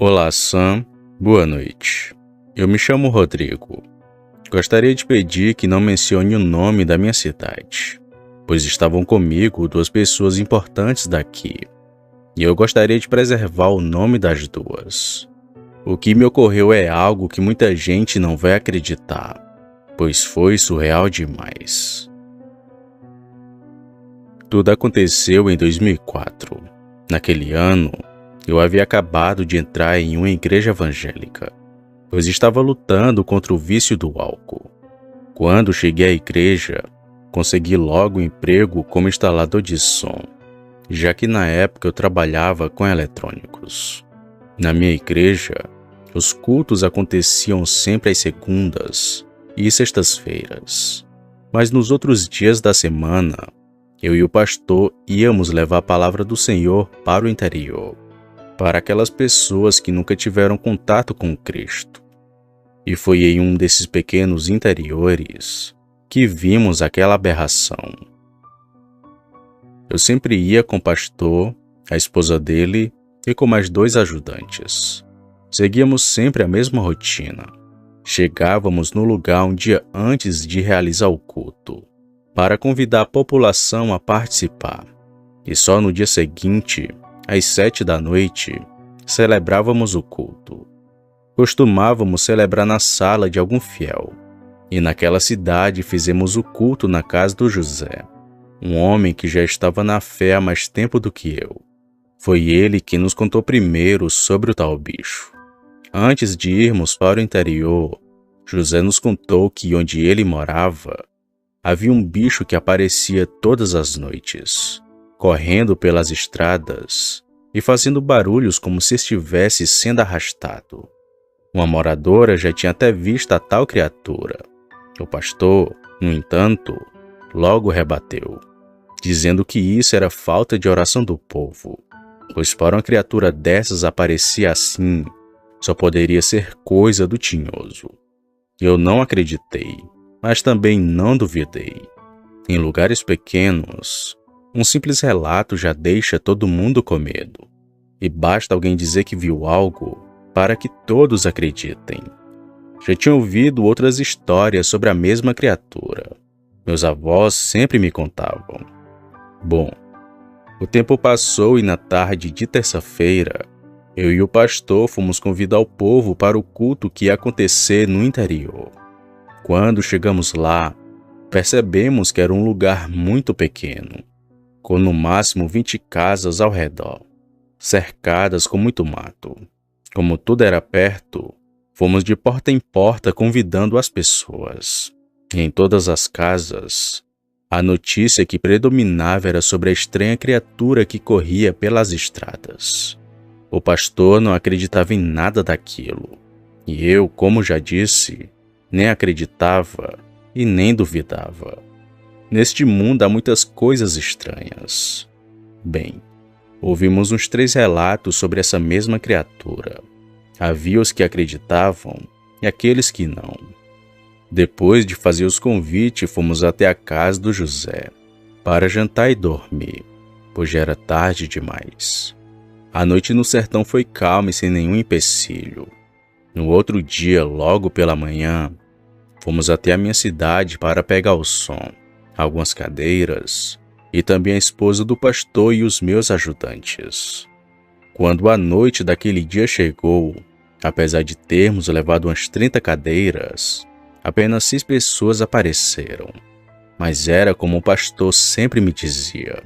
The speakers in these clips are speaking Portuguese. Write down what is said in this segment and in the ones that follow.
Olá, Sam. Boa noite. Eu me chamo Rodrigo. Gostaria de pedir que não mencione o nome da minha cidade, pois estavam comigo duas pessoas importantes daqui, e eu gostaria de preservar o nome das duas. O que me ocorreu é algo que muita gente não vai acreditar, pois foi surreal demais. Tudo aconteceu em 2004. Naquele ano, eu havia acabado de entrar em uma igreja evangélica, pois estava lutando contra o vício do álcool. Quando cheguei à igreja, consegui logo um emprego como instalador de som, já que na época eu trabalhava com eletrônicos. Na minha igreja, os cultos aconteciam sempre às segundas e sextas-feiras, mas nos outros dias da semana, eu e o pastor íamos levar a palavra do Senhor para o interior, para aquelas pessoas que nunca tiveram contato com Cristo. E foi em um desses pequenos interiores que vimos aquela aberração. Eu sempre ia com o pastor, a esposa dele e com mais dois ajudantes. Seguíamos sempre a mesma rotina. Chegávamos no lugar um dia antes de realizar o culto, para convidar a população a participar. E só no dia seguinte, às 7 da noite, celebrávamos o culto. Costumávamos celebrar na sala de algum fiel. E naquela cidade fizemos o culto na casa do José, um homem que já estava na fé há mais tempo do que eu. Foi ele que nos contou primeiro sobre o tal bicho. Antes de irmos para o interior, José nos contou que onde ele morava, havia um bicho que aparecia todas as noites, correndo pelas estradas e fazendo barulhos como se estivesse sendo arrastado. Uma moradora já tinha até visto a tal criatura. O pastor, no entanto, logo rebateu, dizendo que isso era falta de oração do povo, pois para uma criatura dessas aparecer assim, só poderia ser coisa do tinhoso. Eu não acreditei, mas também não duvidei. Em lugares pequenos, um simples relato já deixa todo mundo com medo. E basta alguém dizer que viu algo para que todos acreditem. Já tinha ouvido outras histórias sobre a mesma criatura. Meus avós sempre me contavam. Bom, o tempo passou e na tarde de terça-feira, eu e o pastor fomos convidar o povo para o culto que ia acontecer no interior. Quando chegamos lá, percebemos que era um lugar muito pequeno, com no máximo 20 casas ao redor, cercadas com muito mato. Como tudo era perto, fomos de porta em porta convidando as pessoas. E em todas as casas, a notícia que predominava era sobre a estranha criatura que corria pelas estradas. O pastor não acreditava em nada daquilo, e eu, como já disse, nem acreditava e nem duvidava. Neste mundo há muitas coisas estranhas. Bem, ouvimos uns 3 relatos sobre essa mesma criatura. Havia os que acreditavam e aqueles que não. Depois de fazer os convites, fomos até a casa do José para jantar e dormir, pois já era tarde demais. A noite no sertão foi calma e sem nenhum empecilho. No outro dia, logo pela manhã, fomos até a minha cidade para pegar o som, algumas cadeiras e também a esposa do pastor e os meus ajudantes. Quando a noite daquele dia chegou, apesar de termos levado umas 30 cadeiras, apenas 6 pessoas apareceram. Mas era como o pastor sempre me dizia: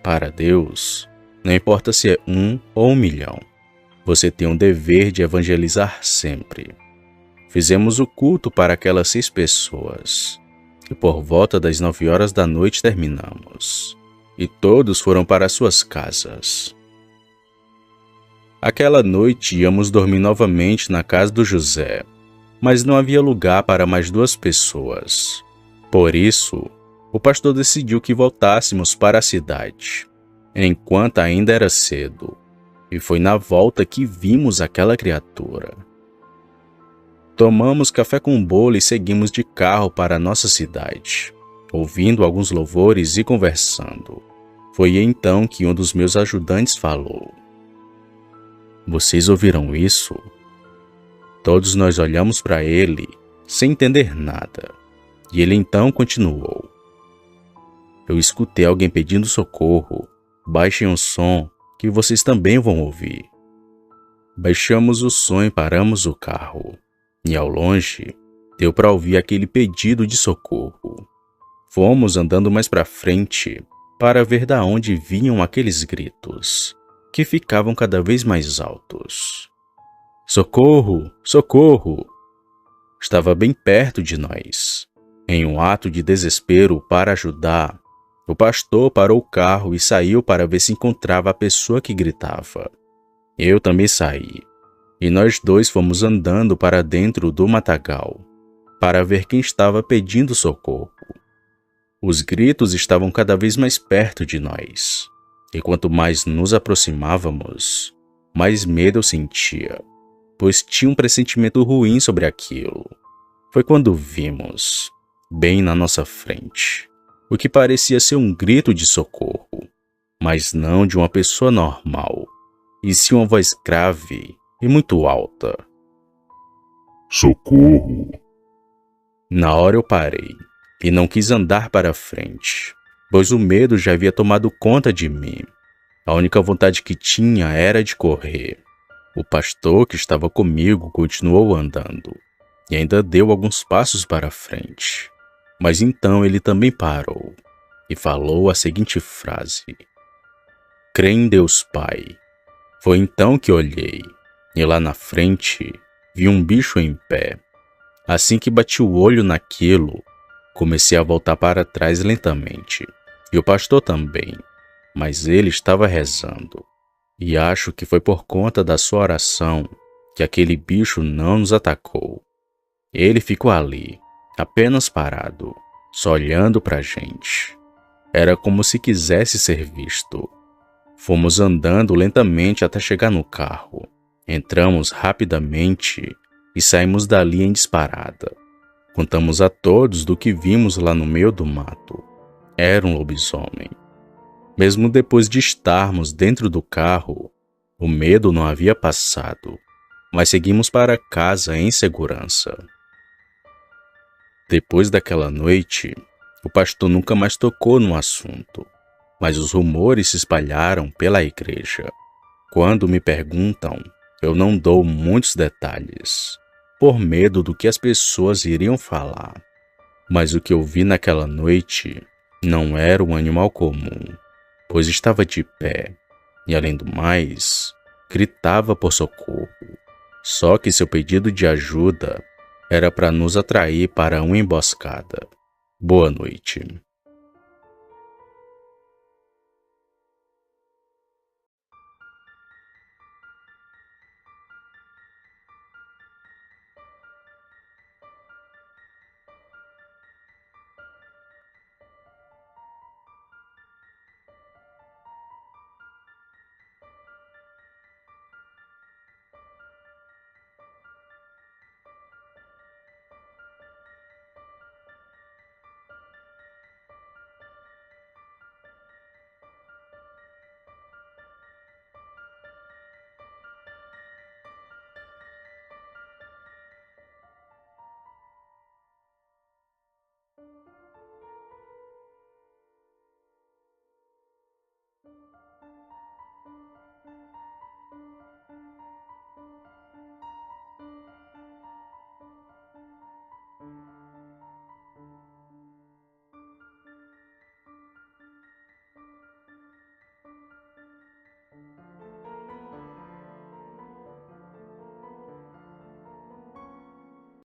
para Deus, não importa se é 1 ou 1 milhão, você tem um dever de evangelizar sempre. Fizemos o culto para aquelas 6 pessoas, e por volta das 9 horas da noite terminamos, e todos foram para suas casas. Aquela noite íamos dormir novamente na casa do José, mas não havia lugar para mais 2 pessoas. Por isso, o pastor decidiu que voltássemos para a cidade, enquanto ainda era cedo, e foi na volta que vimos aquela criatura. Tomamos café com bolo e seguimos de carro para a nossa cidade, ouvindo alguns louvores e conversando. Foi então que um dos meus ajudantes falou: Vocês ouviram isso? Todos nós olhamos para ele, sem entender nada. E ele então continuou. Eu escutei alguém pedindo socorro. Baixem o som, que vocês também vão ouvir. Baixamos o som e paramos o carro. E ao longe, deu para ouvir aquele pedido de socorro. Fomos andando mais para frente para ver da onde vinham aqueles gritos, que ficavam cada vez mais altos. Socorro! Socorro! Estava bem perto de nós. Em um ato de desespero para ajudar, o pastor parou o carro e saiu para ver se encontrava a pessoa que gritava. Eu também saí, e nós dois fomos andando para dentro do matagal, para ver quem estava pedindo socorro. Os gritos estavam cada vez mais perto de nós, e quanto mais nos aproximávamos, mais medo eu sentia, pois tinha um pressentimento ruim sobre aquilo. Foi quando vimos, bem na nossa frente, o que parecia ser um grito de socorro, mas não de uma pessoa normal, e sim uma voz grave e muito alta. Socorro! Na hora eu parei e não quis andar para frente, pois o medo já havia tomado conta de mim. A única vontade que tinha era de correr. O pastor que estava comigo continuou andando e ainda deu alguns passos para frente. Mas então ele também parou e falou a seguinte frase: Crê em Deus Pai. Foi então que olhei, e lá na frente vi um bicho em pé. Assim que bati o olho naquilo, comecei a voltar para trás lentamente, e o pastor também, mas ele estava rezando. E acho que foi por conta da sua oração que aquele bicho não nos atacou. Ele ficou ali, apenas parado, só olhando para a gente. Era como se quisesse ser visto. Fomos andando lentamente até chegar no carro. Entramos rapidamente e saímos dali em disparada. Contamos a todos do que vimos lá no meio do mato. Era um lobisomem. Mesmo depois de estarmos dentro do carro, o medo não havia passado, mas seguimos para casa em segurança. Depois daquela noite, o pastor nunca mais tocou no assunto, mas os rumores se espalharam pela igreja. Quando me perguntam, eu não dou muitos detalhes, por medo do que as pessoas iriam falar. Mas o que eu vi naquela noite não era um animal comum, pois estava de pé e, além do mais, gritava por socorro. Só que seu pedido de ajuda era para nos atrair para uma emboscada. Boa noite.